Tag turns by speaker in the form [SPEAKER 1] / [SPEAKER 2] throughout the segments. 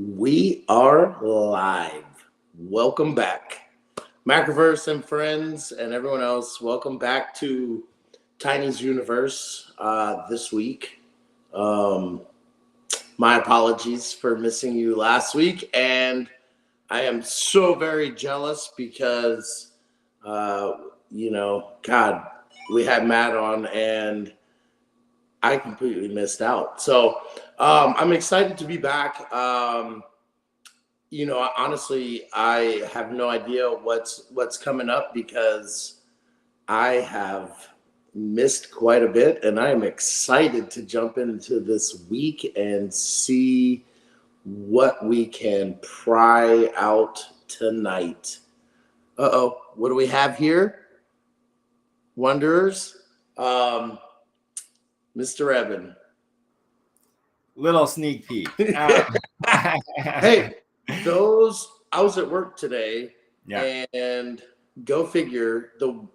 [SPEAKER 1] We are live. Welcome back. Macroverse and friends and everyone else, welcome back to Tiny's Universe this week. My apologies for missing you last week, and I am so very jealous because, God, we had Matt on and I completely missed out. So I'm excited to be back. Honestly, I have no idea what's coming up because I have missed quite a bit, and I am excited to jump into this week and see what we can pry out tonight. What do we have here? Wanderers, Mr. Evan.
[SPEAKER 2] Little sneak peek.
[SPEAKER 1] Hey, I was at work today,
[SPEAKER 2] Yeah.
[SPEAKER 1] and go figure, the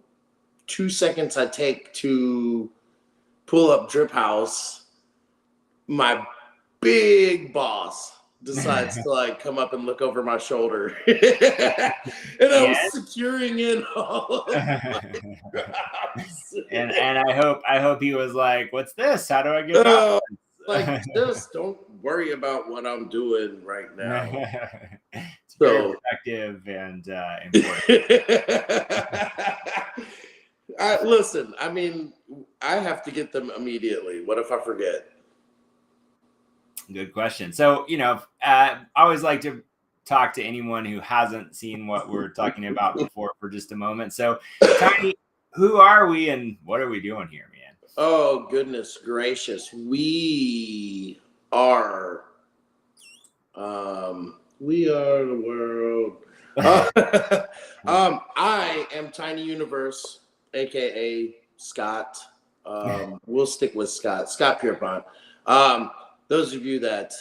[SPEAKER 1] 2 seconds I take to pull up Drip House, my big boss decides to come up and look over my shoulder. And I was securing in all of my drops.
[SPEAKER 2] and I hope he was like, "What's this? How do I get that?"
[SPEAKER 1] Just don't worry about what I'm doing right now.
[SPEAKER 2] It's very effective and important.
[SPEAKER 1] Listen, I mean, I have to get them immediately. What if I forget?
[SPEAKER 2] Good question. So, I always like to talk to anyone who hasn't seen what we're talking about before for just a moment. So, Tiny, who are we and what are we doing here, man?
[SPEAKER 1] Oh, goodness gracious. We are the world. I am Tiny Universe, aka Scott. We'll stick with Scott Pierpont. Those of you that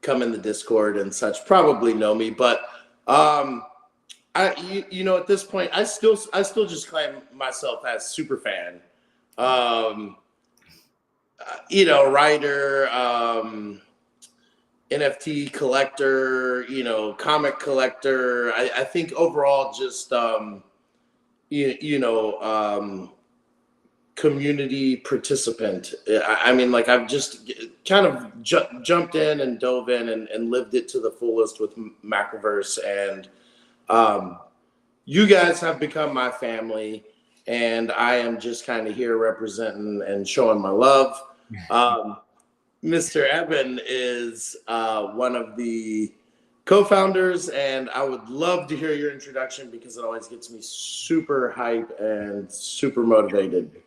[SPEAKER 1] come in the Discord and such probably know me, but at this point, I still just claim myself as super fan. Writer, NFT collector, comic collector. I think overall just community participant. I mean, I've just kind of jumped in and dove in and lived it to the fullest with Macroverse, and you guys have become my family, and I am just kind of here representing and showing my love. Mr. Evan is one of the co-founders, and I would love to hear your introduction because it always gets me super hype and super motivated.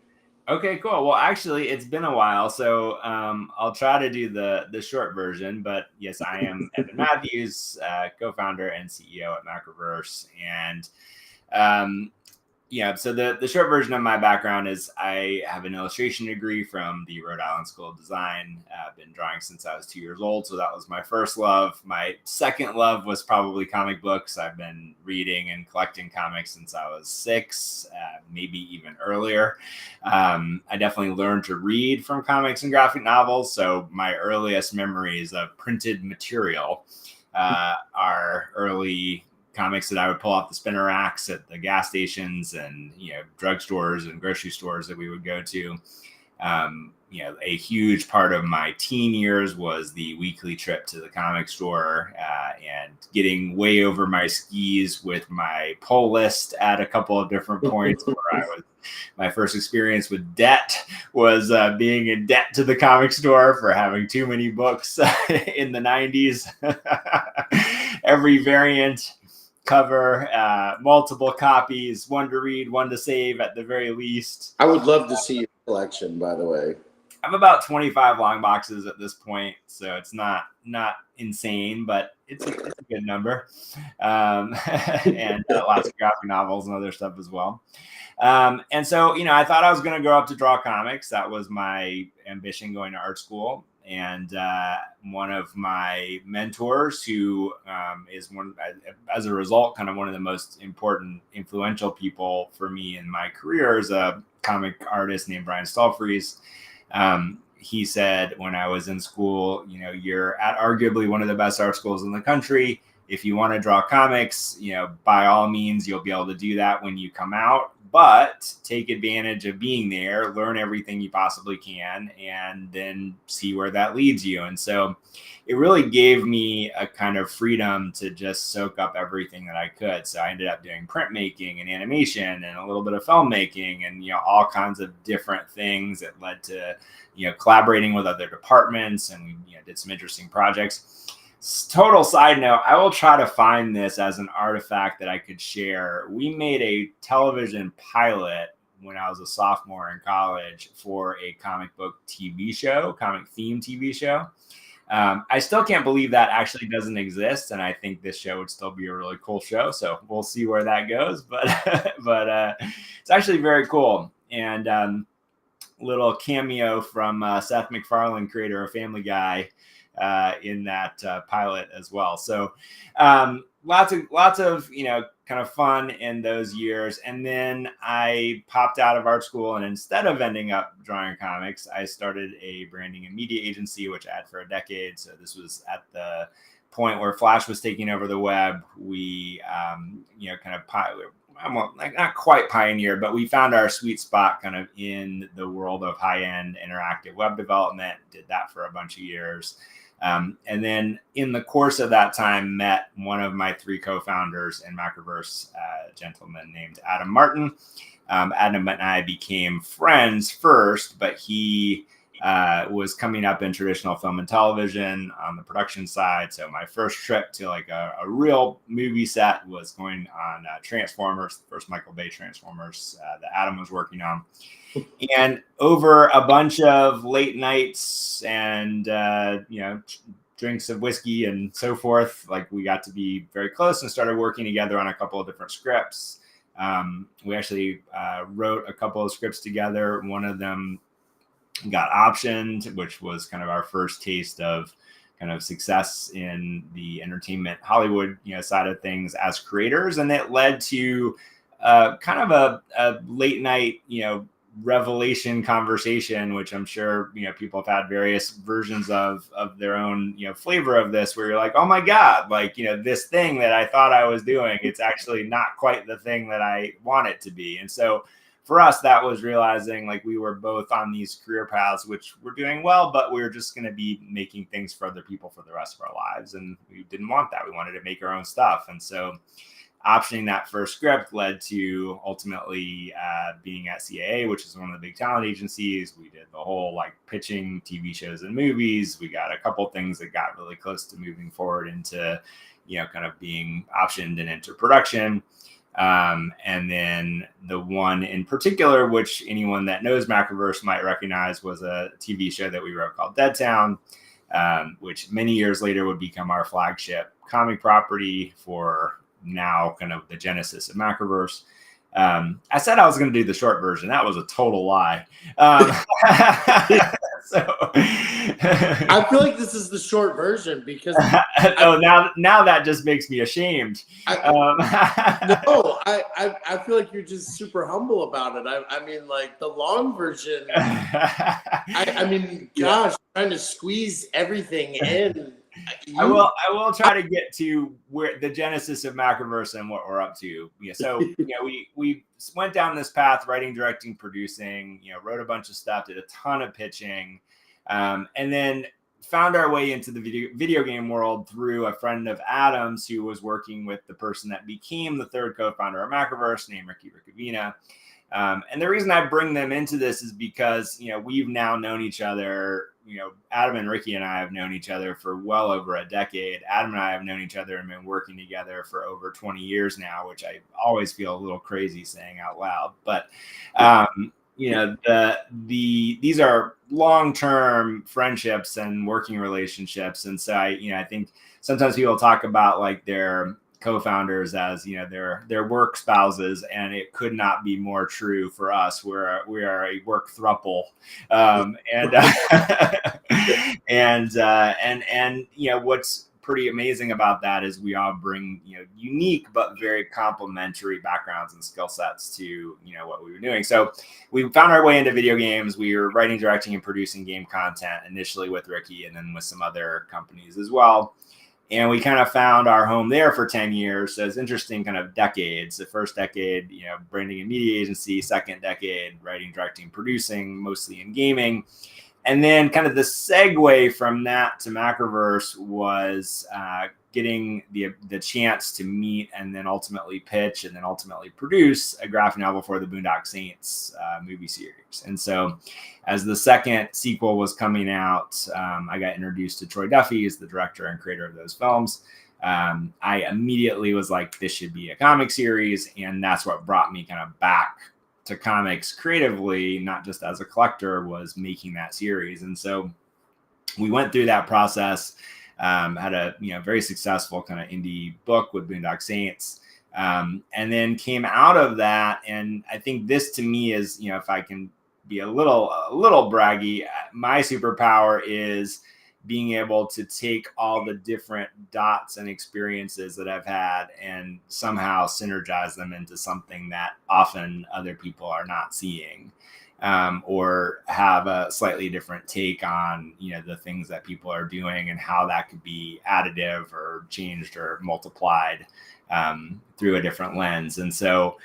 [SPEAKER 2] Okay, cool. Well, actually, it's been a while, so I'll try to do the short version. But yes, I am Evan Matthews, co-founder and CEO at Macroverse, and so the short version of my background is I have an illustration degree from the Rhode Island School of Design. I've been drawing since I was 2 years old, so that was my first love. My second love was probably comic books. I've been reading and collecting comics since I was 6, maybe even earlier. I definitely learned to read from comics and graphic novels, so my earliest memories of printed material are early comics that I would pull off the spinner racks at the gas stations and drugstores and grocery stores that we would go to. A huge part of my teen years was the weekly trip to the comic store and getting way over my skis with my pull list at a couple of different points where my first experience with debt was being in debt to the comic store for having too many books in the 90s. Every variant, cover, multiple copies, one to read, one to save at the very least.
[SPEAKER 1] I would love to see your collection, by the way.
[SPEAKER 2] I'm about 25 long boxes at this point, so it's not insane, but it's a good number. And lots of graphic novels and other stuff as well. And so, I thought I was going to grow up to draw comics. That was my ambition going to art school. And one of my mentors, who is as a result, kind of one of the most important, influential people for me in my career, is a comic artist named Brian Stallfries. he said when I was in school, you're at arguably one of the best art schools in the country. If you want to draw comics, by all means, you'll be able to do that when you come out, but take advantage of being there, learn everything you possibly can, and then see where that leads you. And so it really gave me a kind of freedom to just soak up everything that I could. So I ended up doing printmaking and animation and a little bit of filmmaking and, all kinds of different things that led to, collaborating with other departments, and we did some interesting projects. Total side note, I will try to find this as an artifact that I could share. We made a television pilot when I was a sophomore in college for a comic book TV show, comic themed TV show. I still can't believe that actually doesn't exist, and I think this show would still be a really cool show. So we'll see where that goes, but it's actually very cool. And little cameo from Seth MacFarlane, creator of Family Guy, in that pilot as well. So lots of kind of fun in those years. And then I popped out of art school, and instead of ending up drawing comics, I started a branding and media agency, which I had for a decade. So this was at the point where Flash was taking over the web. We kind of not quite pioneer, but we found our sweet spot kind of in the world of high-end interactive web development. Did that for a bunch of years. And then in the course of that time, met one of my 3 co-founders in Macroverse, a gentleman named Adam Martin. Adam and I became friends first, but he was coming up in traditional film and television on the production side. So my first trip to like a real movie set was going on Transformers, the first Michael Bay Transformers that Adam was working on. And over a bunch of late nights and, drinks of whiskey and so forth, like we got to be very close and started working together on a couple of different scripts. We actually wrote a couple of scripts together. One of them got optioned, which was kind of our first taste of kind of success in the entertainment Hollywood, side of things as creators. And it led to kind of a late night, revelation conversation, which I'm sure people have had various versions of their own flavor of this, where you're like, oh my god, like this thing that I thought I was doing, it's actually not quite the thing that I want it to be. And so for us, that was realizing like we were both on these career paths which were doing well, but we were just going to be making things for other people for the rest of our lives, and we didn't want that. We wanted to make our own stuff. And so optioning that first script led to ultimately being at CAA, which is one of the big talent agencies. We did the whole like pitching TV shows and movies. We got a couple things that got really close to moving forward into, kind of being optioned and into production. And then the one in particular, which anyone that knows Macroverse might recognize, was a TV show that we wrote called Dead Town, which many years later would become our flagship comic property for now kind of the genesis of Macroverse. I said I was going to do the short version. That was a total lie. So
[SPEAKER 1] I feel like this is the short version because
[SPEAKER 2] now that just makes me ashamed.
[SPEAKER 1] I feel like you're just super humble about it. I mean, like the long version. Gosh, trying to squeeze everything in.
[SPEAKER 2] I will try to get to where the genesis of Macroverse and what we're up to. So we went down this path, writing, directing, producing. Wrote a bunch of stuff, did a ton of pitching, and then found our way into the video game world through a friend of Adam's who was working with the person that became the 3rd co-founder of Macroverse, named Ricky Riccovina. And the reason I bring them into this is because, we've now known each other. Adam and Ricky and I have known each other for well over a decade. Adam and I have known each other and been working together for over 20 years now, which I always feel a little crazy saying out loud. But, these are long-term friendships and working relationships. And so I think sometimes people talk about like their co-founders as their work spouses, and it could not be more true for us. We are a work throuple, and what's pretty amazing about that is we all bring, unique but very complementary backgrounds and skill sets to, what we were doing. So we found our way into video games. We were writing, directing, and producing game content initially with Ricky and then with some other companies as well. And we kind of found our home there for 10 years. So it's interesting kind of decades. The first decade, branding and media agency. Second decade, writing, directing, producing, mostly in gaming. And then kind of the segue from that to Macroverse was getting the chance to meet and then ultimately pitch and then ultimately produce a graphic novel for the Boondock Saints movie series. And so as the second sequel was coming out, I got introduced to Troy Duffy as the director and creator of those films. I immediately was like, this should be a comic series. And that's what brought me kind of back to comics creatively, not just as a collector, was making that series. And so we went through that process, had a very successful kind of indie book with Boondock Saints, and then came out of that. And I think this to me is, if I can be a little braggy, my superpower is being able to take all the different dots and experiences that I've had and somehow synergize them into something that often other people are not seeing, or have a slightly different take on, the things that people are doing and how that could be additive or changed or multiplied through a different lens. And so,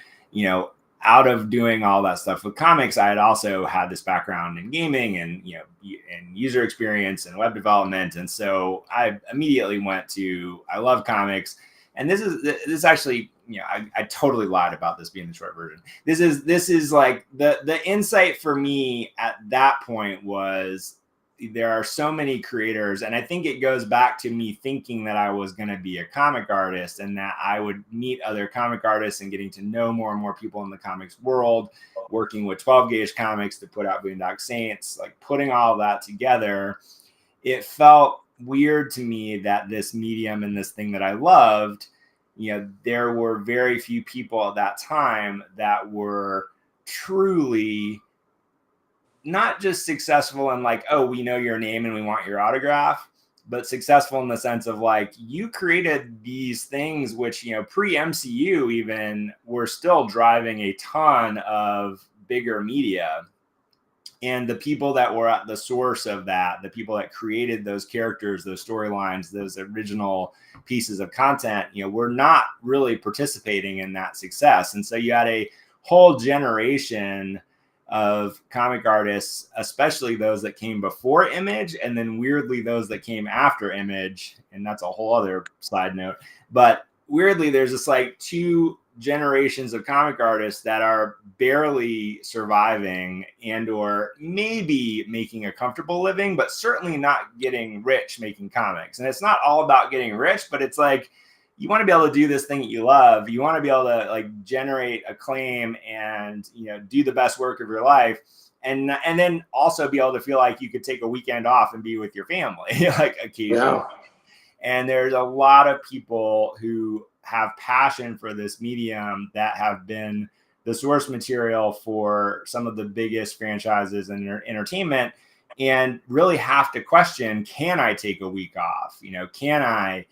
[SPEAKER 2] out of doing all that stuff with comics, I had also had this background in gaming and, and user experience and web development. And so I immediately went to, I love comics. And this is actually, I totally lied about this being the short version. This is like the insight for me at that point was, there are so many creators, and I think it goes back to me thinking that I was going to be a comic artist and that I would meet other comic artists and getting to know more and more people in the comics world, working with 12 Gauge Comics to put out Boondock Saints, like putting all of that together. It felt weird to me that this medium and this thing that I loved, there were very few people at that time that were truly not just successful in like, oh, we know your name and we want your autograph, but successful in the sense of like, you created these things which, pre-MCU even were still driving a ton of bigger media. And the people that were at the source of that, the people that created those characters, those storylines, those original pieces of content, were not really participating in that success. And so you had a whole generation of comic artists, especially those that came before Image, and then weirdly those that came after Image. And that's a whole other side note. But weirdly, there's just like two generations of comic artists that are barely surviving and or maybe making a comfortable living, but certainly not getting rich making comics. And it's not all about getting rich, but it's like, you want to be able to do this thing that you love. You want to be able to like generate acclaim and, do the best work of your life. And then also be able to feel like you could take a weekend off and be with your family, like occasionally. Yeah. And there's a lot of people who have passion for this medium that have been the source material for some of the biggest franchises in entertainment and really have to question, can I take a week off? Can I,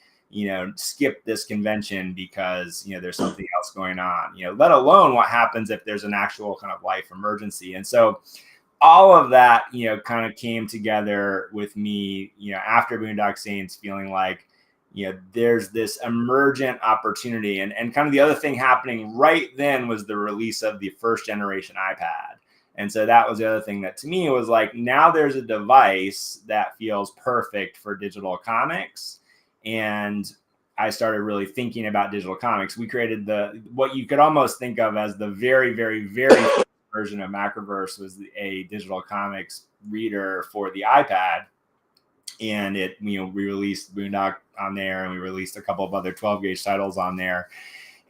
[SPEAKER 2] skip this convention because, there's something else going on, let alone what happens if there's an actual kind of life emergency. And so all of that, kind of came together with me, after Boondock Saints, feeling like, there's this emergent opportunity. And kind of the other thing happening right then was the release of the first generation iPad. And so that was the other thing that to me was like, now there's a device that feels perfect for digital comics. And I started really thinking about digital comics. We created what you could almost think of as the very, very, very first version of Macroverse was a digital comics reader for the iPad. And we released Boondock on there, and we released a couple of other 12 Gauge titles on there.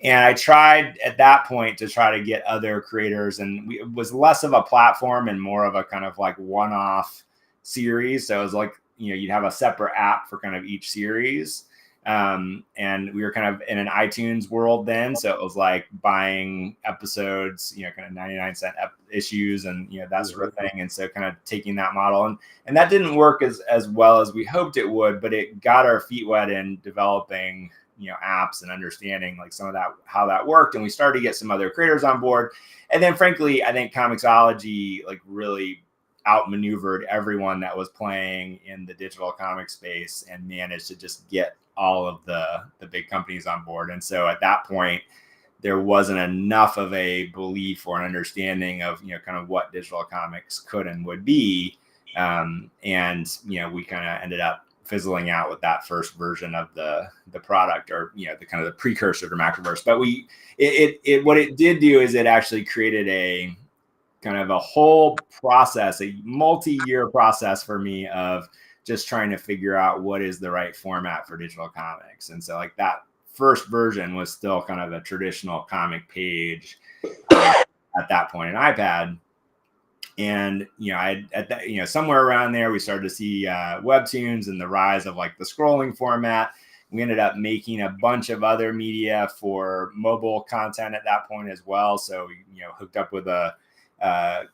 [SPEAKER 2] And I tried at that point to try to get other creators, and it was less of a platform and more of a kind of like one-off series. So it was like, you'd have a separate app for kind of each series. And we were kind of in an iTunes world then. So it was like buying episodes, kind of 99-cent issues and, that sort of thing. And so kind of taking that model and that didn't work as well as we hoped it would, but it got our feet wet in developing, apps and understanding like some of that, how that worked. And we started to get some other creators on board. And then frankly, I think Comixology like really outmaneuvered everyone that was playing in the digital comic space and managed to just get all of the big companies on board. And so at that point, there wasn't enough of a belief or an understanding of, kind of what digital comics could and would be. And, we kind of ended up fizzling out with that first version of the product, or, the kind of the precursor to Macroverse. But what it did do is it actually created a kind of a whole process, a multi-year process for me of just trying to figure out what is the right format for digital comics. And so like that first version was still kind of a traditional comic page at that point, an iPad. And, somewhere around there, we started to see webtoons and the rise of like the scrolling format. We ended up making a bunch of other media for mobile content at that point as well. So, hooked up with a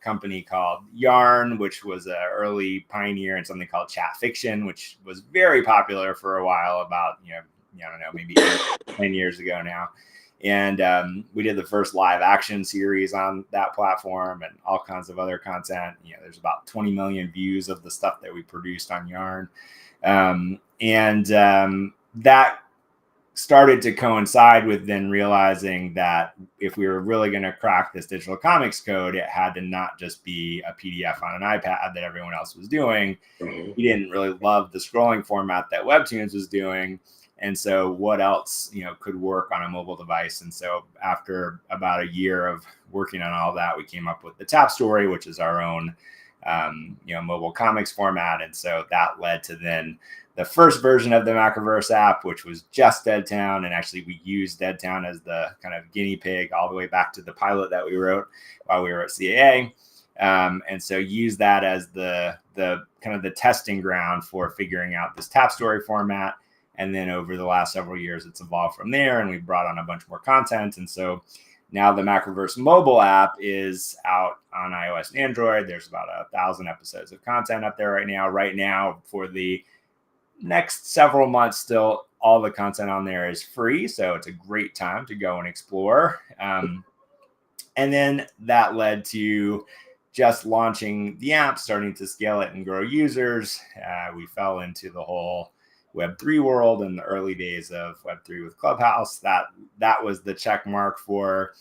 [SPEAKER 2] company called Yarn, which was an early pioneer in something called chat fiction, which was very popular for a while, about, I don't know, maybe 10 years ago now. And we did the first live action series on that platform and all kinds of other content. There's about 20 million views of the stuff that we produced on Yarn. That started to coincide with then realizing that if we were really going to crack this digital comics code, it had to not just be a PDF on an iPad that everyone else was doing.
[SPEAKER 1] Mm-hmm.
[SPEAKER 2] We didn't really love the scrolling format that Webtoons was doing. And so what else, could work on a mobile device? And so after about a year of working on all that, we came up with the Tap Story, which is our own, mobile comics format. And so that led to then the first version of the Macroverse app, which was just Deadtown. And actually we used Deadtown as the kind of guinea pig all the way back to the pilot that we wrote while we were at CAA. And so use that as the kind of the testing ground for figuring out this Tap Story format. And then over the last several years, it's evolved from there, and we brought on a bunch more content. And so now the Macroverse mobile app is out on iOS and Android. There's about 1,000 episodes of content up there right now. Right now, for the next several months, still all the content on there is free. So it's a great time to go and explore. And then that led to just launching the app, starting to scale it and grow users. We fell into the whole Web3 world in the early days of Web3 with Clubhouse. That was the check mark for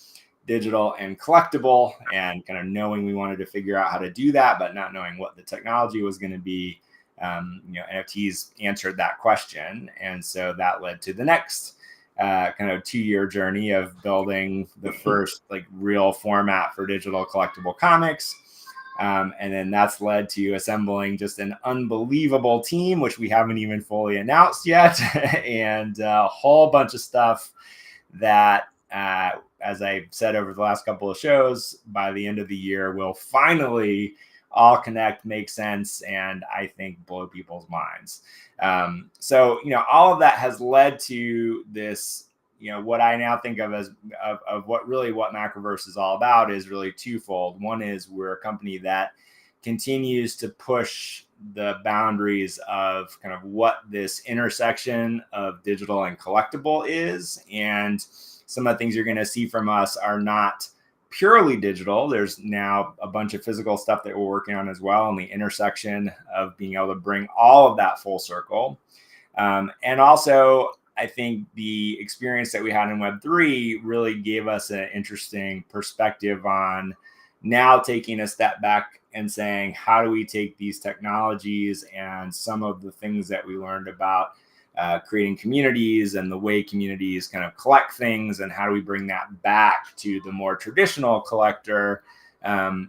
[SPEAKER 2] digital and collectible, and kind of knowing we wanted to figure out how to do that, but not knowing what the technology was going to be. NFTs answered that question. And so that led to the next kind of 2-year journey of building the first like real format for digital collectible comics. And then that's led to assembling just an unbelievable team, which we haven't even fully announced yet, and a whole bunch of stuff that, as I said over the last couple of shows, by the end of the year, will finally all connect, make sense, and I think blow people's minds. So, all of that has led to this, what I now think of as what Macroverse is all about is really twofold. One is we're a company that continues to push the boundaries of kind of what this intersection of digital and collectible is. And some of the things you're going to see from us are not purely digital. There's now a bunch of physical stuff that we're working on as well, and the intersection of being able to bring all of that full circle. And also, I think the experience that we had in Web3 really gave us an interesting perspective on now taking a step back and saying, how do we take these technologies and some of the things that we learned about creating communities and the way communities kind of collect things, and how do we bring that back to the more traditional collector,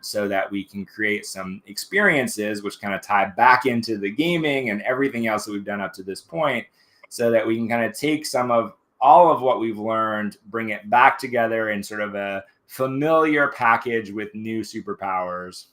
[SPEAKER 2] so that we can create some experiences which kind of tie back into the gaming and everything else that we've done up to this point, so that we can kind of take some of all of what we've learned, bring it back together in sort of a familiar package with new superpowers,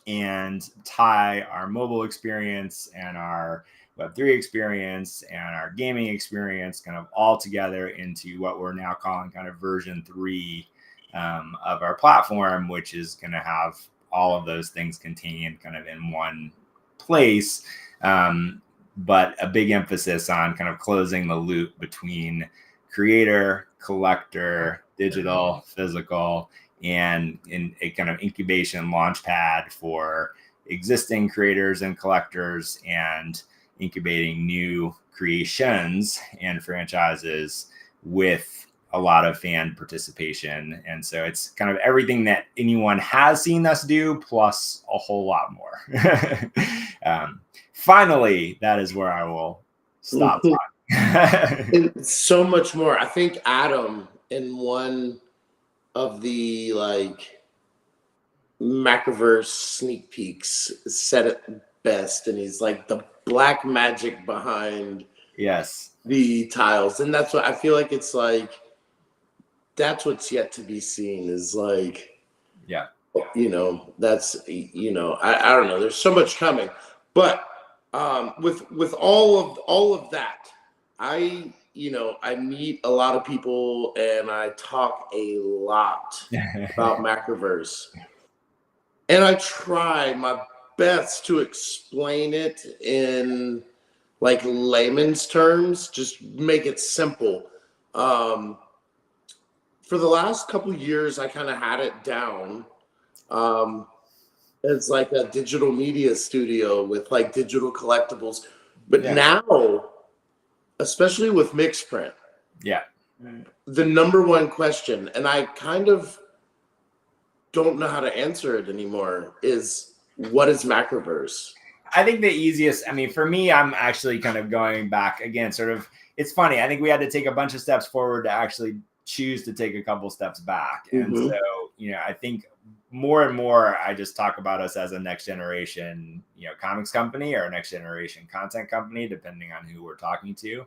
[SPEAKER 2] and tie our mobile experience and our Web3 experience and our gaming experience kind of all together into what we're now calling kind of version 3 of our platform, which is going to have all of those things contained kind of in one place. But a big emphasis on kind of closing the loop between creator, collector, digital, physical, and in a kind of incubation launch pad for existing creators and collectors, and incubating new creations and franchises with a lot of fan participation. And so it's kind of everything that anyone has seen us do, plus a whole lot more. Finally, that is where I will stop talking.
[SPEAKER 1] So much more. I think Adam, in one of the like Macroverse sneak peeks, said it best, and he's like, the black magic behind
[SPEAKER 2] Yes,
[SPEAKER 1] the tiles. And that's what I feel like. It's like, that's what's yet to be seen, is like,
[SPEAKER 2] yeah,
[SPEAKER 1] that's, I don't know, there's so much coming. But with all of that, I meet a lot of people and I talk a lot about Macroverse, and I try my best to explain it in like layman's terms, just make it simple. For the last couple of years, I kind of had it down as like a digital media studio with like digital collectibles. But now, especially with Mixprint, the number one question, and I kind of don't know how to answer it anymore, is what is Macroverse?
[SPEAKER 2] I think the easiest, I mean, for me, I'm actually kind of going back again, sort of, it's funny. I think we had to take a bunch of steps forward to actually choose to take a couple steps back. And so, I think more and more, I just talk about us as a next generation, comics company, or a next generation content company, depending on who we're talking to.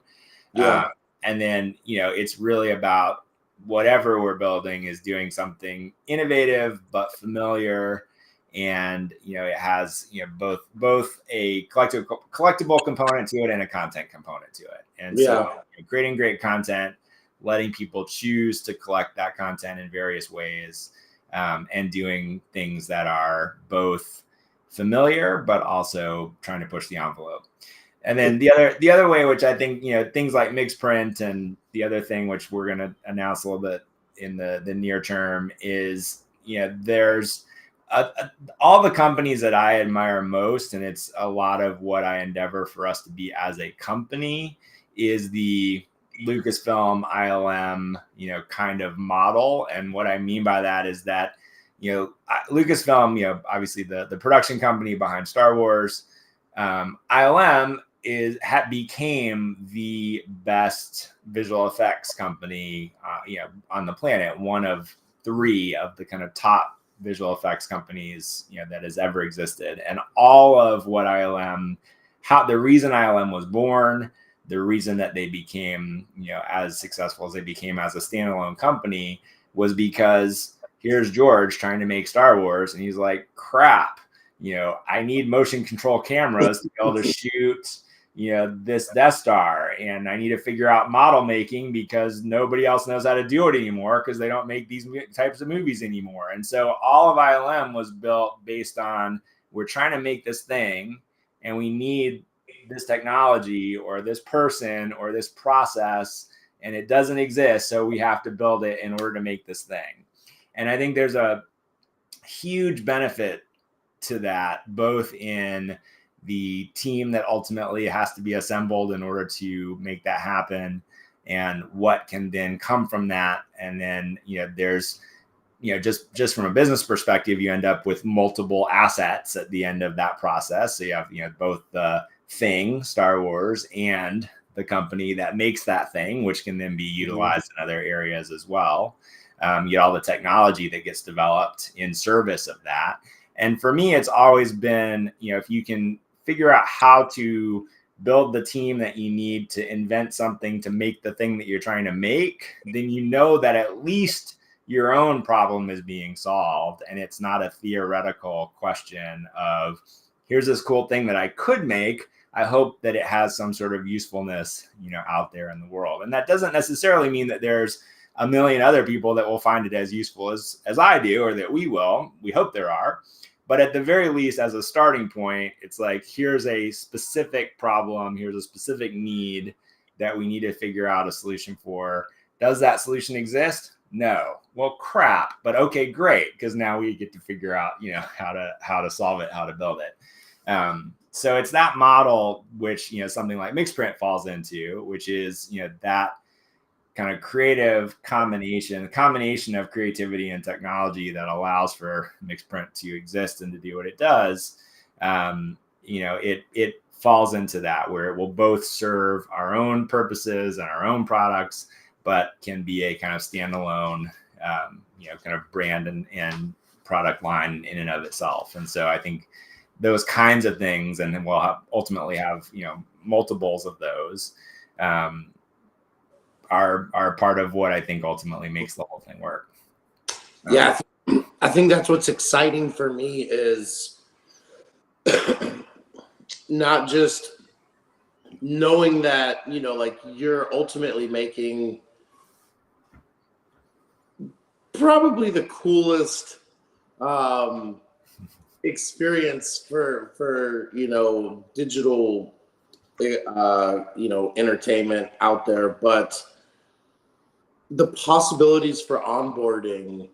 [SPEAKER 2] And then, it's really about whatever we're building is doing something innovative, but familiar. And, it has, both a collectible component to it and a content component to it. And so creating great content, letting people choose to collect that content in various ways, and doing things that are both familiar, but also trying to push the envelope. And then the other way, which I think, things like Mixprint, and the other thing, which we're going to announce a little bit in the near term, is, there's all the companies that I admire most, and it's a lot of what I endeavor for us to be as a company, is the Lucasfilm ILM, kind of model. And what I mean by that is that, Lucasfilm, obviously the production company behind Star Wars, ILM became the best visual effects company, on the planet. One of 3 of the kind of top visual effects companies, that has ever existed. And all of what the reason ILM was born, the reason that they became, as successful as they became as a standalone company, was because here's George trying to make Star Wars, and he's like, crap, I need motion control cameras to be able to shoot, this Death Star, and I need to figure out model making because nobody else knows how to do it anymore, because they don't make these types of movies anymore. And so all of ILM was built based on, we're trying to make this thing, and we need this technology or this person or this process, and it doesn't exist, so we have to build it in order to make this thing. And I think there's a huge benefit to that, both in the team that ultimately has to be assembled in order to make that happen, and what can then come from that. And then, there's, just from a business perspective, you end up with multiple assets at the end of that process. So you have, both the thing, Star Wars, and the company that makes that thing, which can then be utilized in other areas as well. You get all the technology that gets developed in service of that. And for me, it's always been, if you can figure out how to build the team that you need to invent something to make the thing that you're trying to make, then that at least your own problem is being solved. And it's not a theoretical question of, here's this cool thing that I could make, I hope that it has some sort of usefulness, out there in the world. And that doesn't necessarily mean that there's a million other people that will find it as useful as I do, or that we will. We hope there are. But at the very least, as a starting point, it's like, here's a specific problem, here's a specific need that we need to figure out a solution for. Does that solution exist? No. Well, crap. But okay, great, because now we get to figure out, how to solve it, how to build it. So it's that model which, something like Mixprint falls into, which is, that kind of creative combination of creativity and technology that allows for Mixprint to exist and to do what it does. It falls into that, where it will both serve our own purposes and our own products, but can be a kind of standalone, kind of brand and product line in and of itself. And so I think those kinds of things, and then we'll ultimately have, multiples of those, are part of what I think ultimately makes the whole thing work.
[SPEAKER 1] Yeah, I think that's what's exciting for me is not just knowing that, like you're ultimately making probably the coolest experience for digital entertainment out there, but the possibilities for onboarding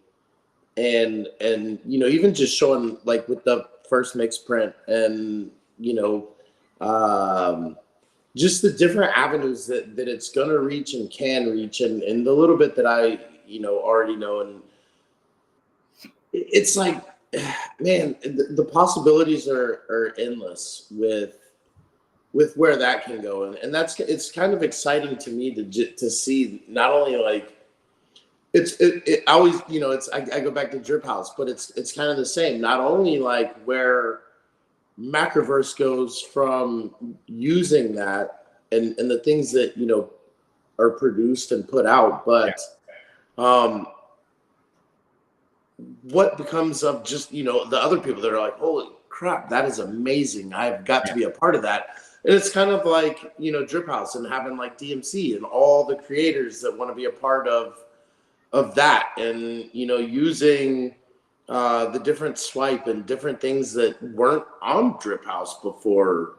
[SPEAKER 1] and even just showing, like with the first Mixprint, and just the different avenues that it's going to reach and can reach, and the little bit that I already know, and it's like, man, the possibilities are endless with where that can go, and it's kind of exciting to me to see, not only like it always, I go back to Drip House, but it's kind of the same, not only like where Macroverse goes from using that and the things that are produced and put out, but what becomes of just the other people that are like, holy crap, that is amazing, I've got to be a part of that. And it's kind of like Drip House and having like DMC and all the creators that want to be a part of that, and using the different swipe and different things that weren't on Drip House before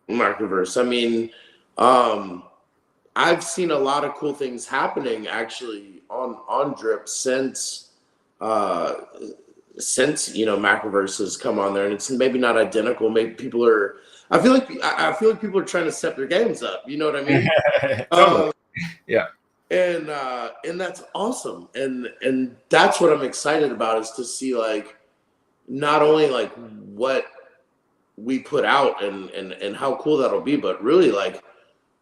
[SPEAKER 1] Macroverse. I mean, I've seen a lot of cool things happening actually on Drip since Macroverse has come on there, and it's maybe not identical. Maybe people are. I feel like people are trying to step their games up. You know what I mean?
[SPEAKER 2] Totally. Yeah.
[SPEAKER 1] And that's awesome, and that's what I'm excited about, is to see like not only like what we put out and how cool that'll be, but really like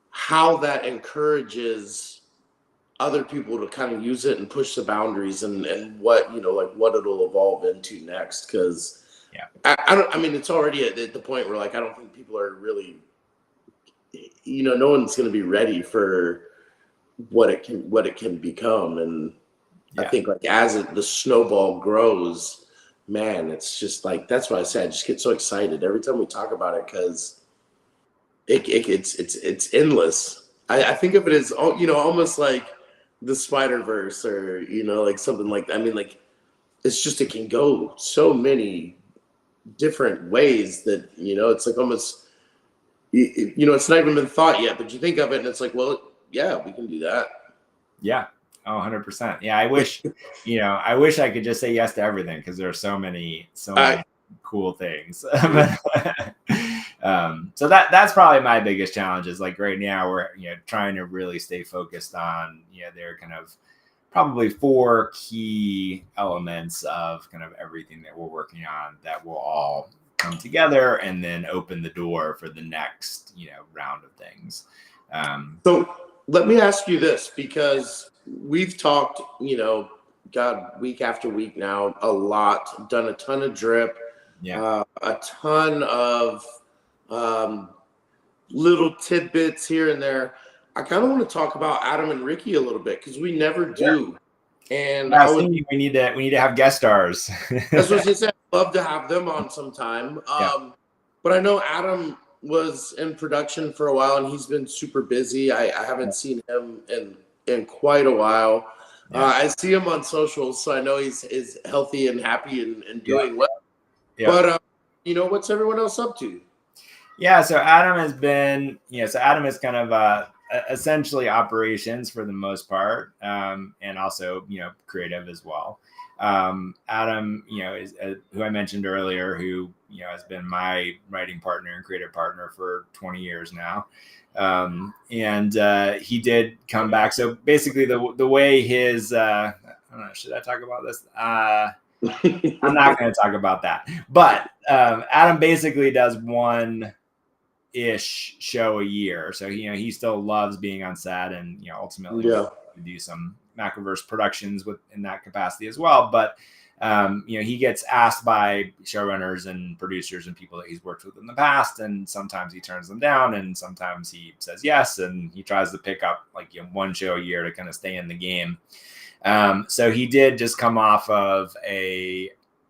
[SPEAKER 1] how that encourages other people to kind of use it and push the boundaries, and what like what it'll evolve into next. Because I mean, it's already at the point where like I don't think people are really, no one's going to be ready for what it can become. And I think like as the snowball grows, man, it's just like, that's why I say I just get so excited every time we talk about it, because it's endless. I think of it as almost like the Spider-Verse, or like something like that. I mean, like it's just, it can go so many different ways that it's like almost it's not even been thought yet, but you think of it and it's like, well, yeah, we can do that.
[SPEAKER 2] Yeah. Oh, 100%. Yeah. I wish I could just say yes to everything, because there are so many cool things. So that's probably my biggest challenge, is like right now we're trying to really stay focused on there are kind of probably 4 key elements of kind of everything that we're working on that will all come together and then open the door for the next round of things.
[SPEAKER 1] So let me ask you this, because we've talked week after week now, a lot, done a ton of drip, a ton of little tidbits here and there. I kind of want to talk about Adam and Ricky a little bit, because we never do. And
[SPEAKER 2] we need to have guest stars.
[SPEAKER 1] That's what I said. I'd love to have them on sometime. But I know Adam was in production for a while, and he's been super busy. I haven't seen him in quite a while. I see him on socials, so I know he's healthy and happy and doing well. But what's everyone else up to?
[SPEAKER 2] Yeah, so Adam has been, so Adam is kind of essentially operations for the most part, and also, creative as well. Adam, is who I mentioned earlier, who, has been my writing partner and creative partner for 20 years now. And he did come back. So basically the way his, I don't know, should I talk about this? I'm not going to talk about that, but Adam basically does one ish show a year. So, he still loves being on set and, ultimately do some Macroverse productions in that capacity as well. But, he gets asked by showrunners and producers and people that he's worked with in the past. And sometimes he turns them down and sometimes he says yes. And he tries to pick up one show a year to kind of stay in the game. So he did just come off of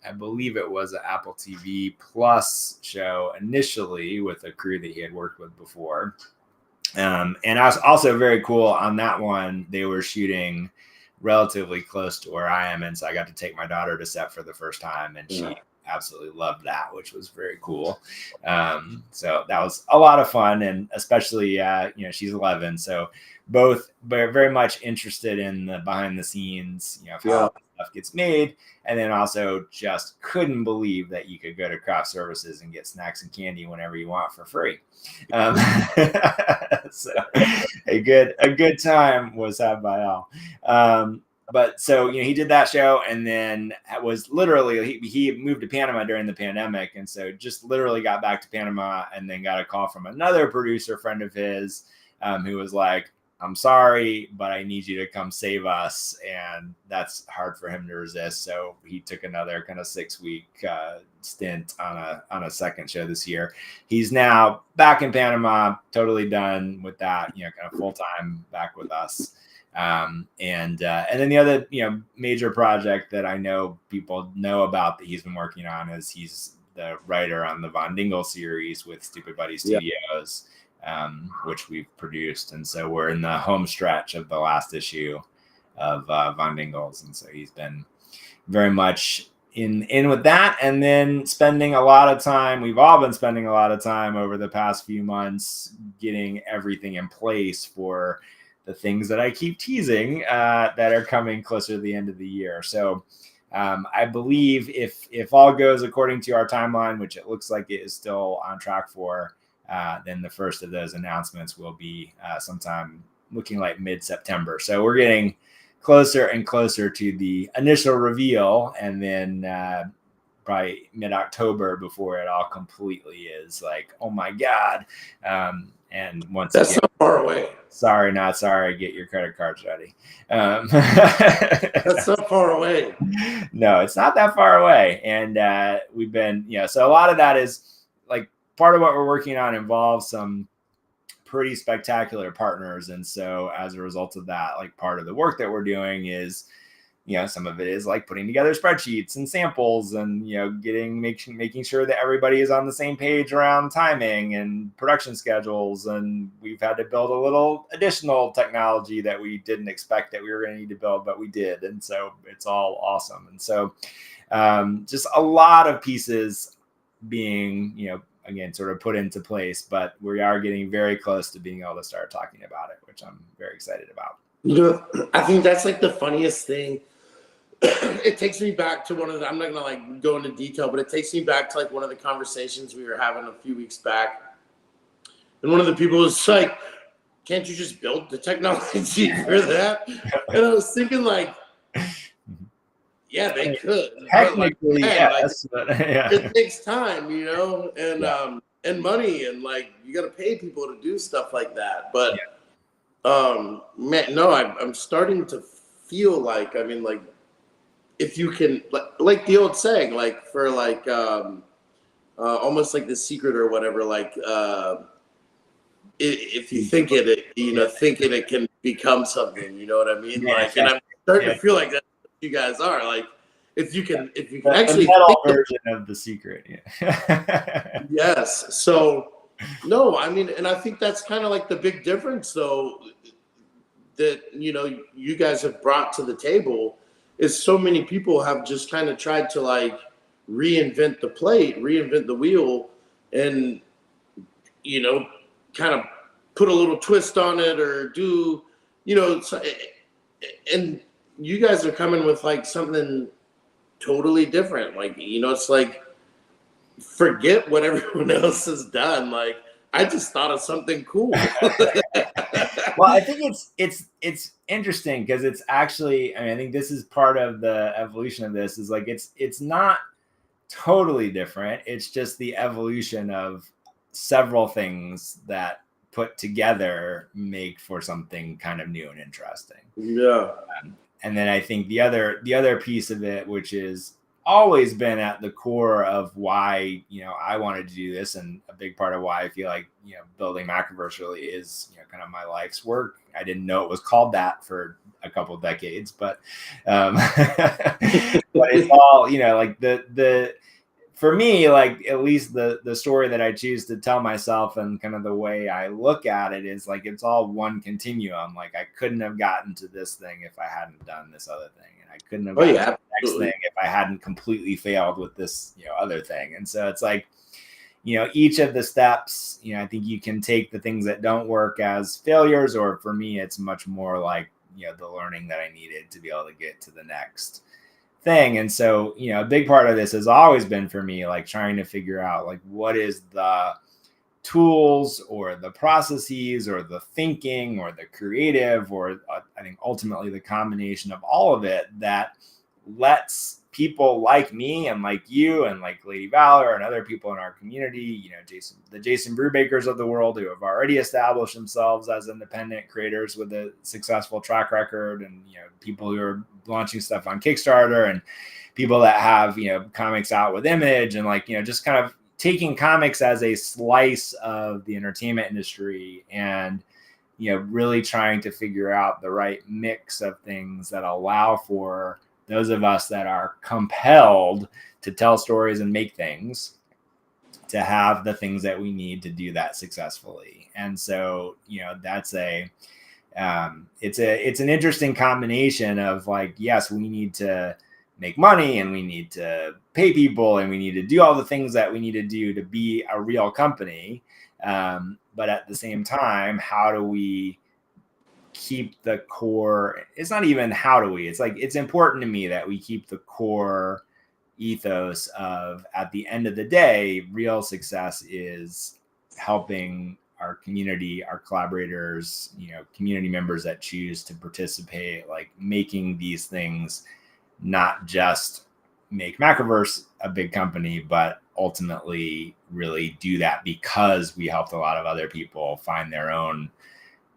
[SPEAKER 2] I believe it was an Apple TV Plus show initially with a crew that he had worked with before. And I was also very cool on that one. They were shooting relatively close to where I am. And so I got to take my daughter to set for the first time, and she absolutely loved that, which was very cool. So that was a lot of fun. And especially, she's 11. So both very much interested in the behind the scenes, how stuff gets made. And then also just couldn't believe that you could go to craft services and get snacks and candy whenever you want for free. So a good time was had by all. But so, he did that show, and then was literally, he moved to Panama during the pandemic. And so just literally got back to Panama and then got a call from another producer friend of his, who was like, I'm sorry, but I need you to come save us. And that's hard for him to resist. So he took another kind of 6-week stint on a second show this year. He's now back in Panama, totally done with that, kind of full-time back with us. And then the other, major project that I know people know about that he's been working on is he's the writer on the Von Dingle series with Stupid Buddy Studios. Which we've produced. And so we're in the home stretch of the last issue of Von Dingle's. And so he's been very much in with that. And then we've all been spending a lot of time over the past few months getting everything in place for the things that I keep teasing that are coming closer to the end of the year. So I believe if all goes according to our timeline, which it looks like it is still on track for, then the first of those announcements will be sometime looking like mid-September. So we're getting closer and closer to the initial reveal, and then probably mid-October before it all completely is like, oh my God. And once
[SPEAKER 1] that's so far away.
[SPEAKER 2] Sorry, not sorry. Get your credit cards ready.
[SPEAKER 1] That's so far away.
[SPEAKER 2] No, it's not that far away. And we've been, so a lot of that is like, part of what we're working on involves some pretty spectacular partners. And so as a result of that, like part of the work that we're doing is, some of it is like putting together spreadsheets and samples and, making sure that everybody is on the same page around timing and production schedules. And we've had to build a little additional technology that we didn't expect that we were going to need to build, but we did. And so it's all awesome. And so just a lot of pieces being, again, sort of put into place, but we are getting very close to being able to start talking about it, which I'm very excited about.
[SPEAKER 1] I think that's like the funniest thing. It takes me back to I'm not gonna go into detail, but it takes me back to one of the conversations we were having a few weeks back. And one of the people was like, can't you just build the technology for that? And I was thinking yeah, they could.
[SPEAKER 2] Technically, yes.
[SPEAKER 1] It takes time, and money, and you got to pay people to do stuff like that. But, man, no, I'm starting to feel if you can, like the old saying, for almost like The Secret or whatever, if you think thinking it can become something, you know what I mean?
[SPEAKER 2] Yeah,
[SPEAKER 1] and I'm starting to feel like that's what you guys are. If you can actually
[SPEAKER 2] the metal version of The Secret.
[SPEAKER 1] Yes. So No, I mean, and I think that's kind of like the big difference, though, that you guys have brought to the table is so many people have just kind of tried to like reinvent the wheel, and you know, kind of put a little twist on it or do, so, and you guys are coming with like something totally different. Like, it's like forget what everyone else has done. Like, I just thought of something cool.
[SPEAKER 2] Well, I think it's interesting because it's actually, I mean, I think this is part of the evolution of this is like it's not totally different. It's just the evolution of several things that put together make for something kind of new and interesting.
[SPEAKER 1] Yeah.
[SPEAKER 2] And then I think the other piece of it, which is always been at the core of why I wanted to do this, and a big part of why I feel like building Macroverse really is kind of my life's work. I didn't know it was called that for a couple of decades, but but it's all like the for me, like at least the story that I choose to tell myself and kind of the way I look at it is like it's all one continuum. Like I couldn't have gotten to this thing if I hadn't done this other thing, and I couldn't have gotten to the next thing if I hadn't completely failed with this other thing. And so it's like each of the steps, I think you can take the things that don't work as failures, or for me it's much more like the learning that I needed to be able to get to the next thing. And so a big part of this has always been for me like trying to figure out like what is the tools or the processes or the thinking or the creative or I think ultimately the combination of all of it that lets people like me and like you and like Lady Valor and other people in our community, the Jason Brewbakers of the world who have already established themselves as independent creators with a successful track record, and people who are launching stuff on Kickstarter, and people that have comics out with Image, and like just kind of taking comics as a slice of the entertainment industry, and really trying to figure out the right mix of things that allow for those of us that are compelled to tell stories and make things to have the things that we need to do that successfully. And so, that's it's an interesting combination of like, yes, we need to make money and we need to pay people and we need to do all the things that we need to do to be a real company. But at the same time, how do we keep the core? It's not even how do we, it's like it's important to me that we keep the core ethos of, at the end of the day, real success is helping our community, our collaborators, community members that choose to participate, like making these things not just make Macroverse a big company, but ultimately really do that because we helped a lot of other people find their own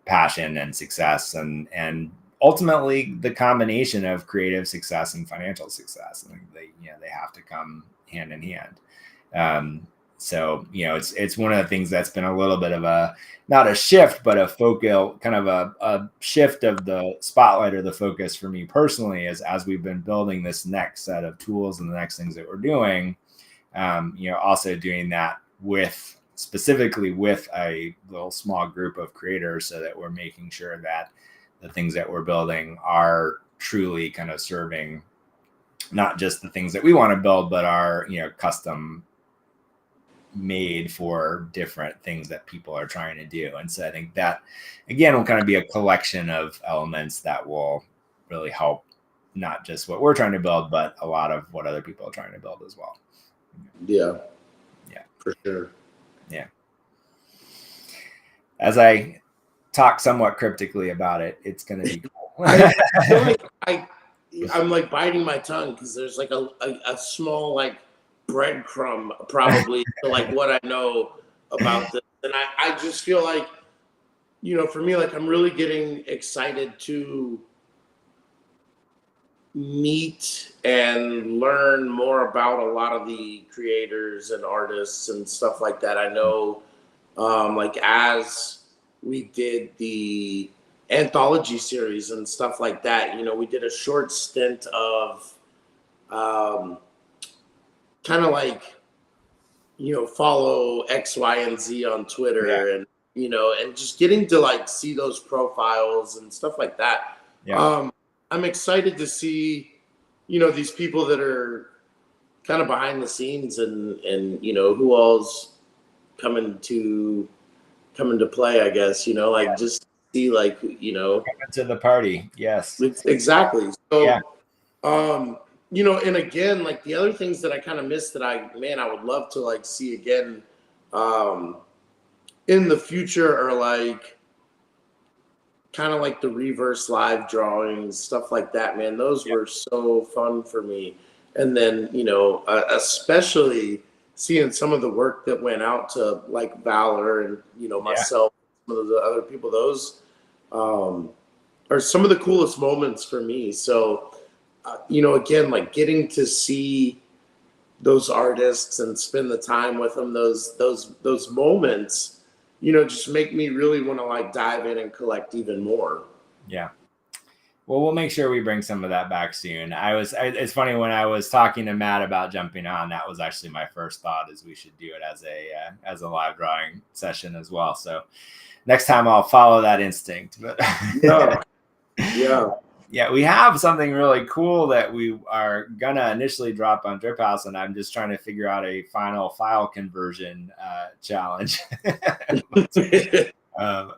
[SPEAKER 2] passion and success, and ultimately the combination of creative success and financial success. I think they have to come hand in hand. So it's one of the things that's been a little bit of a, not a shift, but a focal kind of a shift of the spotlight or the focus for me personally, is as we've been building this next set of tools and the next things that we're doing, also doing that specifically with a little small group of creators, so that we're making sure that the things that we're building are truly kind of serving not just the things that we want to build, but are custom made for different things that people are trying to do. And so I think that again will kind of be a collection of elements that will really help not just what we're trying to build, but a lot of what other people are trying to build as well.
[SPEAKER 1] Yeah, for sure.
[SPEAKER 2] Yeah. As I talk somewhat cryptically about it, it's going to be cool.
[SPEAKER 1] I feel like I'm like biting my tongue because there's like a small like breadcrumb probably to like what I know about this, and I just feel like for me, like I'm really getting excited to meet and learn more about a lot of the creators and artists and stuff like that. I know like as we did the anthology series and stuff like that, we did a short stint of kind of like follow X, Y, and Z on Twitter, and and just getting to like see those profiles and stuff like that. I'm excited to see, these people that are kind of behind the scenes, and who all's coming to play, I guess, just see like,
[SPEAKER 2] to the party. Yes,
[SPEAKER 1] exactly. So,
[SPEAKER 2] yeah.
[SPEAKER 1] And again, like the other things that I kind of missed that I would love to like see again, in the future are like kind of like the reverse live drawings, stuff like that, man. Those were so fun for me. And then, especially seeing some of the work that went out to like Valor and, myself, some of the other people, those are some of the coolest moments for me. So, again, like getting to see those artists and spend the time with them, those moments, just make me really want to like dive in and collect even more.
[SPEAKER 2] Yeah. Well, we'll make sure we bring some of that back soon. It's funny, when I was talking to Matt about jumping on, that was actually my first thought, is we should do it as a live drawing session as well. So next time I'll follow that instinct. But yeah, we have something really cool that we are gonna initially drop on Drip House, and I'm just trying to figure out a final file conversion challenge.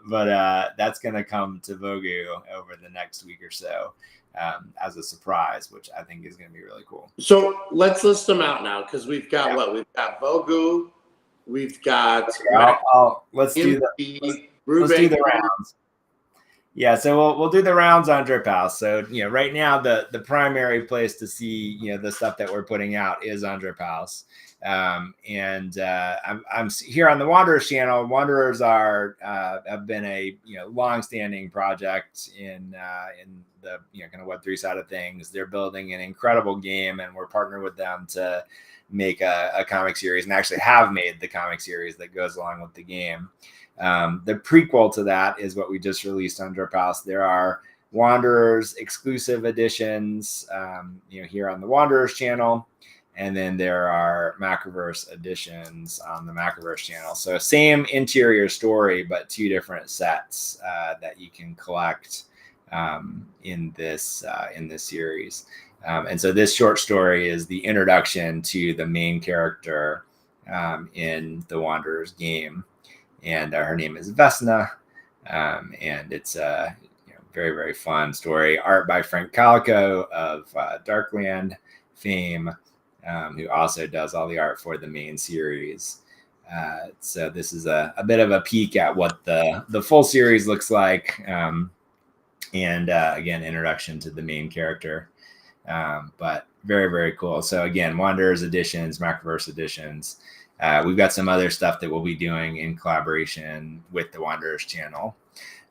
[SPEAKER 2] But that's going to come to Vogu over the next week or so as a surprise, which I think is going to be really cool.
[SPEAKER 1] So let's list them out now, because we've got what? We've got Vogu, we've got
[SPEAKER 2] let's do the rounds. Yeah, so we'll do the rounds on Drip House. So right now the primary place to see the stuff that we're putting out is on Drip House. I'm here on the Wanderers channel. Wanderers have been a long-standing project in the kind of Web3 side of things. They're building an incredible game, and we're partnered with them to make a comic series, and actually have made the comic series that goes along with the game. The prequel to that is what we just released on Drip House. There are Wanderers exclusive editions, here on the Wanderers channel. And then there are Macroverse editions on the Macroverse channel. So same interior story, but two different sets that you can collect in this series. And so this short story is the introduction to the main character in the Wanderers game. And her name is Vesna. And it's a very, very fun story. Art by Frank Calico of Darkland fame. Who also does all the art for the main series. So this is a bit of a peek at what the full series looks like. And again, introduction to the main character. But very, very cool. So again, Wanderers editions, Macroverse editions. We've got some other stuff that we'll be doing in collaboration with the Wanderers channel.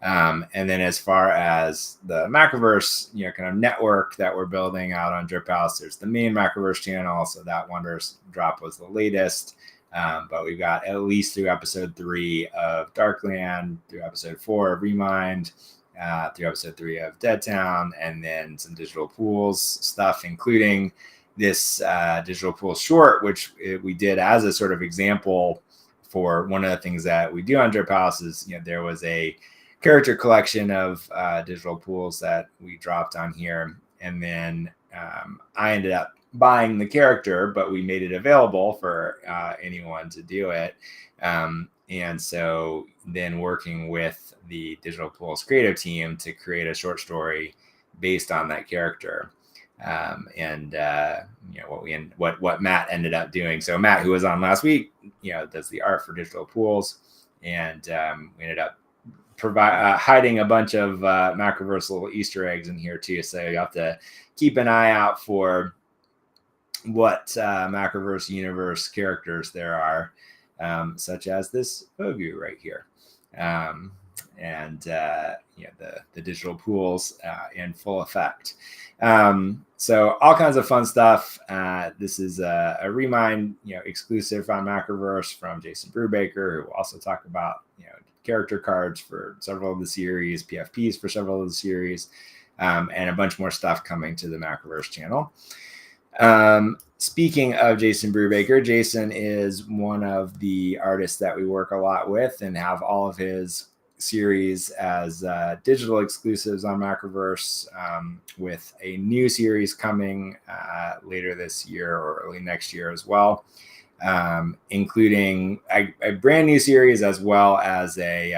[SPEAKER 2] And then as far as the Macroverse, kind of network that we're building out on Drip House, there's the main Macroverse channel. So that Wanderers drop was the latest. But we've got at least through episode 3 of Darkland, through episode 4 of Remind, through episode 3 of Dead Town, and then some digital pools stuff, including this digital pool short, which we did as a sort of example for one of the things that we do on Drip House is, there was a character collection of digital pools that we dropped on here. And then I ended up buying the character, but we made it available for anyone to do it. And so then working with the digital pools creative team to create a short story based on that character. What Matt ended up doing. So Matt, who was on last week, does the art for digital pools, and we ended up hiding a bunch of Macroverse little Easter eggs in here too. So you have to keep an eye out for what Macroverse universe characters there are, such as this Vogu right here. The digital pools in full effect. So all kinds of fun stuff. This is a Remind, exclusive on Macroverse from Jason Brubaker, who will also talk about, character cards for several of the series, PFPs for several of the series, and a bunch more stuff coming to the Macroverse channel. speaking of Jason Brubaker, Jason is one of the artists that we work a lot with and have all of his series as digital exclusives on Macroverse, with a new series coming later this year or early next year as well, including a brand new series as well as a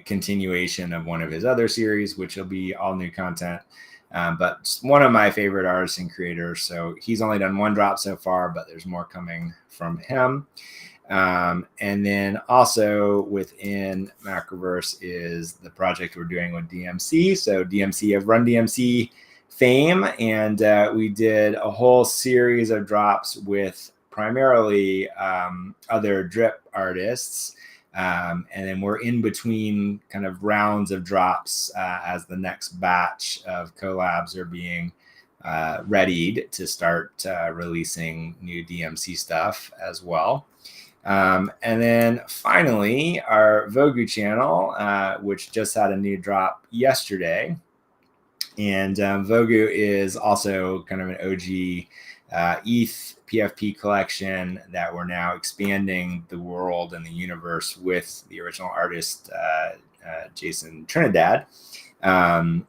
[SPEAKER 2] continuation of one of his other series, which will be all new content. But one of my favorite artists and creators. So he's only done one drop so far, but there's more coming from him. And then also within Macroverse is the project we're doing with DMC. So DMC of Run DMC fame. And we did a whole series of drops with primarily other drip artists. And then we're in between kind of rounds of drops as the next batch of collabs are being readied to start releasing new DMC stuff as well. And then finally, our Vogu channel, which just had a new drop yesterday. And Vogu is also kind of an OG ETH PFP collection that we're now expanding the world and the universe with the original artist, Jason Trinidad. And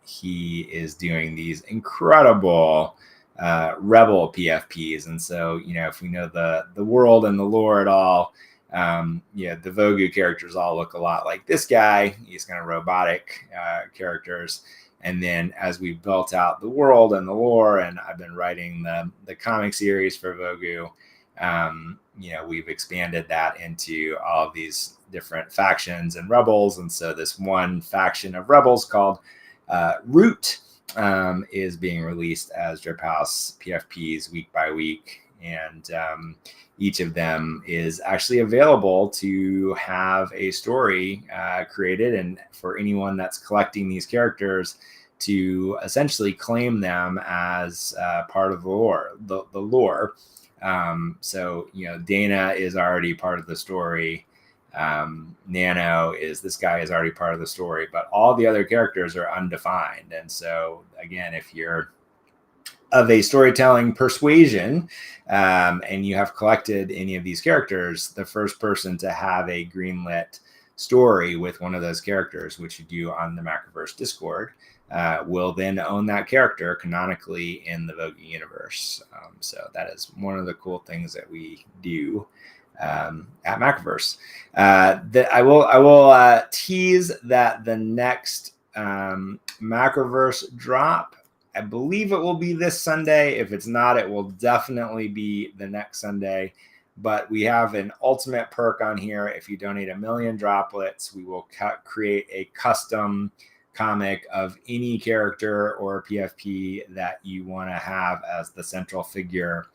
[SPEAKER 2] he is doing these incredible rebel PFPs. And so, if we know the world and the lore at all, the Vogu characters all look a lot like this guy. He's kind of robotic characters. And then as we built out the world and the lore, and I've been writing the comic series for Vogu, we've expanded that into all of these different factions and rebels. And so this one faction of rebels called Root is being released as Drip House PFPs week by week. And each of them is actually available to have a story created, and for anyone that's collecting these characters to essentially claim them as part of the lore. So Dana is already part of the story. Nano this guy is already part of the story, but all the other characters are undefined. And so again, if you're of a storytelling persuasion, and you have collected any of these characters, the first person to have a greenlit story with one of those characters, which you do on the Macroverse Discord, will then own that character canonically in the Vogue universe. So that is one of the cool things that we do at Macroverse. That I will tease that the next Macroverse drop, I believe it will be this Sunday. If it's not, it will definitely be the next Sunday. But we have an ultimate perk on here. If you donate 1 million droplets, we will create a custom comic of any character or PFP that you want to have as the central figure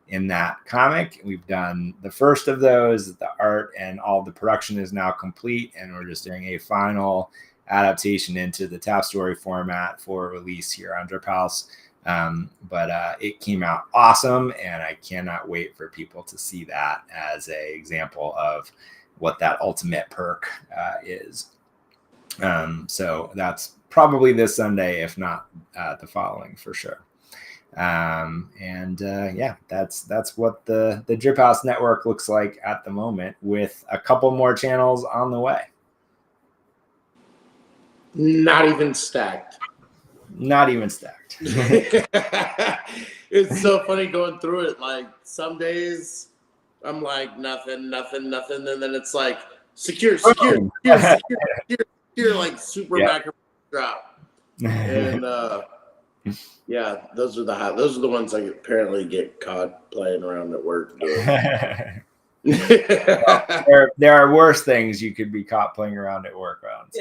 [SPEAKER 2] in that comic. We've done the first of those. The art and all the production is now complete, and we're just doing a final adaptation into the Tap Story format for release here on Drip House. But it came out awesome, and I cannot wait for people to see that as an example of what that ultimate perk is. So that's probably this Sunday, if not the following, for sure. That's what the Drip House network looks like at the moment, with a couple more channels on the way.
[SPEAKER 1] Not even stacked. It's so funny going through it. Like, some days I'm like nothing, and then it's like secure, like super macro drop. And those are the ones I apparently get caught playing around at work doing.
[SPEAKER 2] There are worse things you could be caught playing around at work on. So.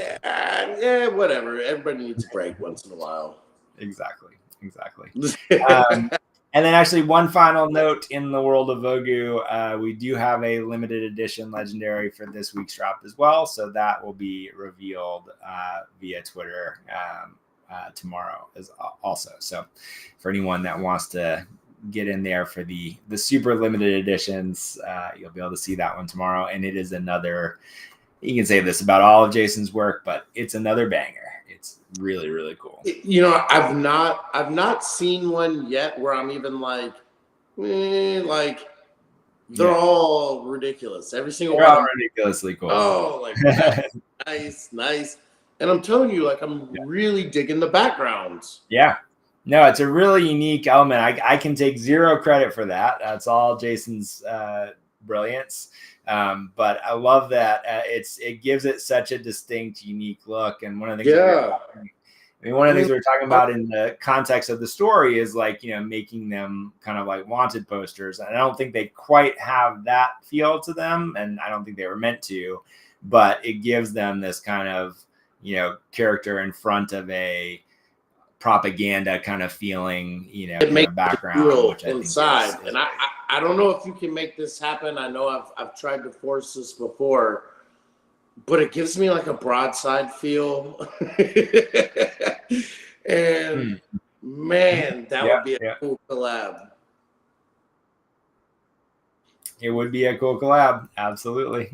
[SPEAKER 1] Yeah, whatever. Everybody needs a break once in a while.
[SPEAKER 2] Exactly. And then actually one final note in the world of Vogu, we do have a limited edition legendary for this week's drop as well. So that will be revealed via Twitter tomorrow also. So for anyone that wants to get in there for the super limited editions, you'll be able to see that one tomorrow. And it is another you can say this about all of Jason's work, but it's another banger. It's really, really cool.
[SPEAKER 1] You know, I've not seen one yet where I'm even like, like they're all ridiculous. Every single
[SPEAKER 2] They're
[SPEAKER 1] one.
[SPEAKER 2] all ridiculously cool.
[SPEAKER 1] Oh, like that's nice. And I'm telling you, like, I'm really digging the backgrounds.
[SPEAKER 2] Yeah. No, it's a really unique element. I can take zero credit for that. That's all Jason's brilliance. But I love that it gives it such a distinct, unique look. And one of the things one of the things we were talking about in the context of the story is like, making them kind of like wanted posters. And I don't think they quite have that feel to them. And I don't think they were meant to, but it gives them this kind of, character in front of a propaganda kind of feeling,
[SPEAKER 1] it makes
[SPEAKER 2] background,
[SPEAKER 1] it
[SPEAKER 2] which I
[SPEAKER 1] inside.
[SPEAKER 2] think is
[SPEAKER 1] and I don't know if you can make this happen. I know I've tried to force this before, but it gives me like a broadside feel. And man, that would be a cool collab.
[SPEAKER 2] It would be a cool collab. Absolutely.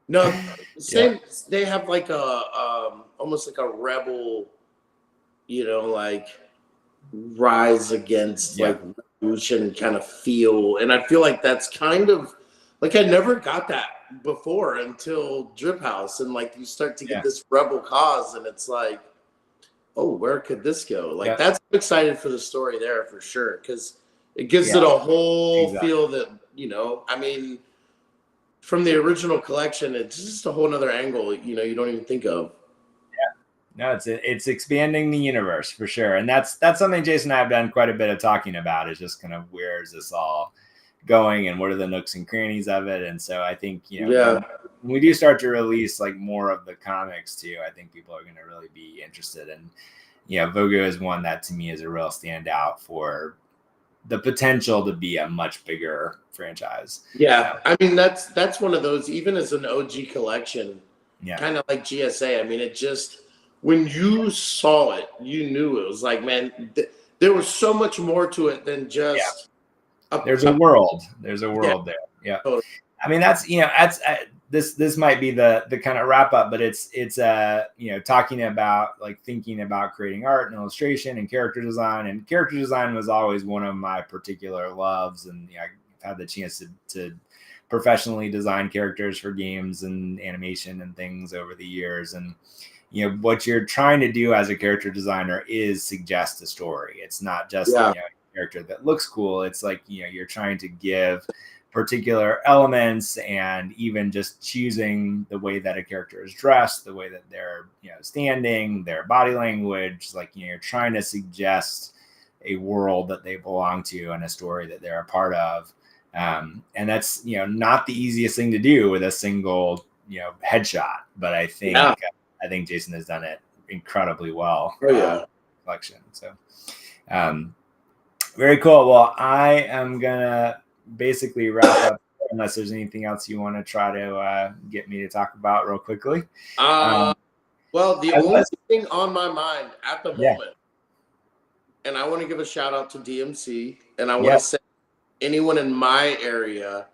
[SPEAKER 1] No, same. They have like almost like a rebel, like rise against like revolution kind of feel. And I feel like that's kind of like I never got that before until Drip House, and like you start to get this rebel cause, and it's like, oh, where could this go? Like that's I'm excited for the story there for sure, because it gives it a whole feel that I mean, from the original collection, it's just a whole nother angle you don't even think of.
[SPEAKER 2] No, it's expanding the universe for sure, and that's something Jason and I have done quite a bit of talking about. Is just kind of where is this all going, and what are the nooks and crannies of it? And so I think when we do start to release like more of the comics too, I think people are going to really be interested. And Vogo is one that to me is a real standout for the potential to be a much bigger franchise.
[SPEAKER 1] Yeah, I mean that's one of those. Even as an OG collection, kind of like GSA. I mean, it just. When you saw it, you knew it was like, man, there was so much more to it than just.
[SPEAKER 2] There's a world. There's a world there. Yeah.
[SPEAKER 1] Totally.
[SPEAKER 2] I mean, that's this might be the kind of wrap up, but it's talking about like thinking about creating art and illustration and character design. And character design was always one of my particular loves, and I've had the chance to professionally design characters for games and animation and things over the years. And what you're trying to do as a character designer is suggest a story. It's not just a character that looks cool. It's like, you're trying to give particular elements, and even just choosing the way that a character is dressed, the way that they're, standing, their body language, like, you're trying to suggest a world that they belong to and a story that they're a part of. And that's, not the easiest thing to do with a single, headshot, but I think Jason has done it incredibly well. Collection. So, very cool. Well, I am gonna basically wrap up unless there's anything else you want to try to get me to talk about real quickly.
[SPEAKER 1] Well, the only thing on my mind at the moment, and I want to give a shout out to DMC, and I want to say anyone in my area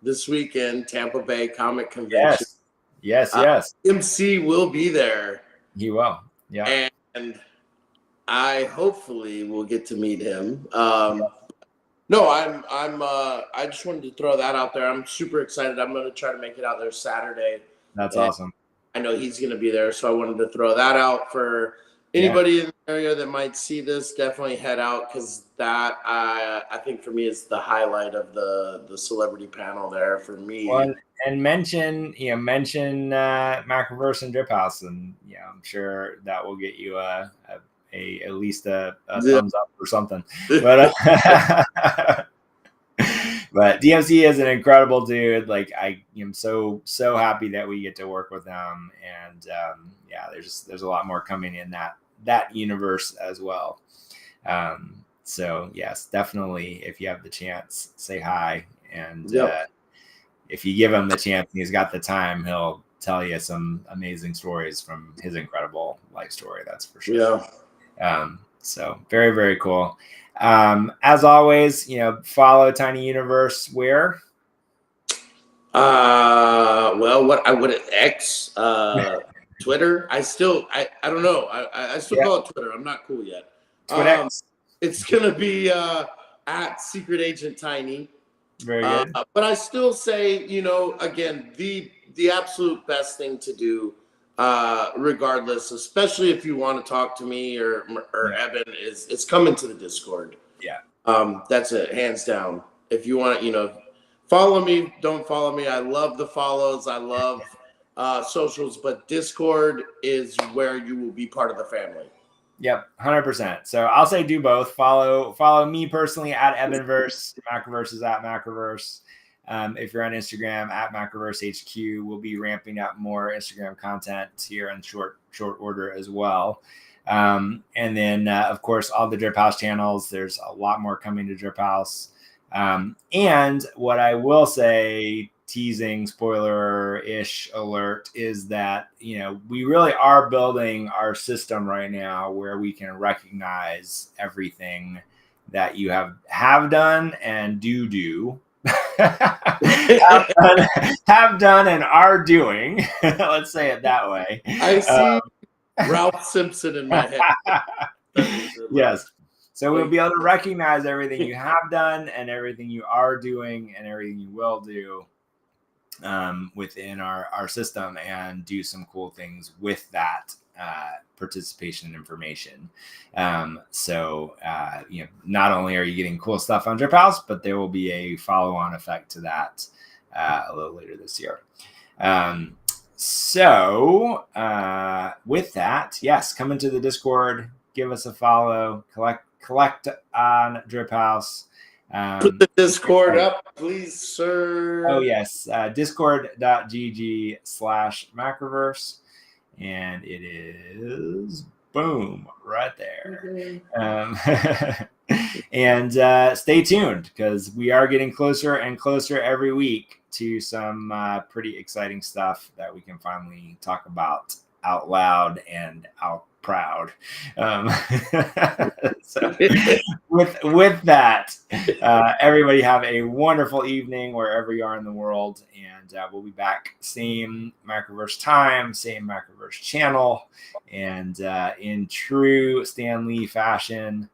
[SPEAKER 1] this weekend, Tampa Bay Comic Convention.
[SPEAKER 2] Yes.
[SPEAKER 1] MC will be there.
[SPEAKER 2] He will. Yeah.
[SPEAKER 1] And I hopefully will get to meet him. No, I just wanted to throw that out there. I'm super excited. I'm going to try to make it out there Saturday.
[SPEAKER 2] That's awesome.
[SPEAKER 1] I know he's going to be there, so I wanted to throw that out for anybody in the area that might see this. Definitely head out, because that I think for me is the highlight of the celebrity panel there for me.
[SPEAKER 2] Well, and mention Macroverse and Drip House, and I'm sure that will get you at least a thumbs up or something. But but DMC is an incredible dude. Like, I am so happy that we get to work with them, and there's a lot more coming in that universe as well. So yes, definitely, if you have the chance, say hi, and if you give him the chance and he's got the time, he'll tell you some amazing stories from his incredible life story. That's for sure. So very, very cool. As always, follow Tiny Universe where?
[SPEAKER 1] Well, what I would X, Twitter. I don't know. I still
[SPEAKER 2] Yeah,
[SPEAKER 1] call it Twitter. I'm not cool yet.
[SPEAKER 2] Twitter.
[SPEAKER 1] It's gonna be at Secret Agent Tiny.
[SPEAKER 2] Very good.
[SPEAKER 1] But I still say, again, the absolute best thing to do, regardless, especially if you want to talk to me or Evan, is it's coming to the Discord.
[SPEAKER 2] Yeah.
[SPEAKER 1] That's it, hands down. If you want, follow me, don't follow me. I love the follows. I love socials, but Discord is where you will be part of the family.
[SPEAKER 2] Yep, 100%. So I'll say do both. Follow me personally at Evanverse. Macroverse is at Macroverse. If you're on Instagram at Macroverse HQ, we'll be ramping up more Instagram content here in short order as well. And then of course all the Drip House channels. There's a lot more coming to Drip House. And what I will say, teasing spoiler-ish alert, is that we really are building our system right now where we can recognize everything that you have done and do have done and are doing. Let's say it that way.
[SPEAKER 1] I see Ralph Simpson in my head.
[SPEAKER 2] Yes. So we'll be able to recognize everything you have done and everything you are doing and everything you will do within our system, and do some cool things with that participation information. So not only are you getting cool stuff on Drip House, but there will be a follow-on effect to that a little later this year. So with that, yes, come into the Discord, give us a follow, collect on Drip House.
[SPEAKER 1] Put the Discord up, please, sir.
[SPEAKER 2] Oh, yes. Discord.gg/Macroverse. And it is boom right there. And stay tuned, because we are getting closer and closer every week to some pretty exciting stuff that we can finally talk about out loud and out proud. So with that, everybody have a wonderful evening wherever you are in the world, and we'll be back same Macroverse time, same Macroverse channel, and in true Stan Lee fashion,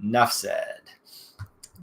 [SPEAKER 2] enough said.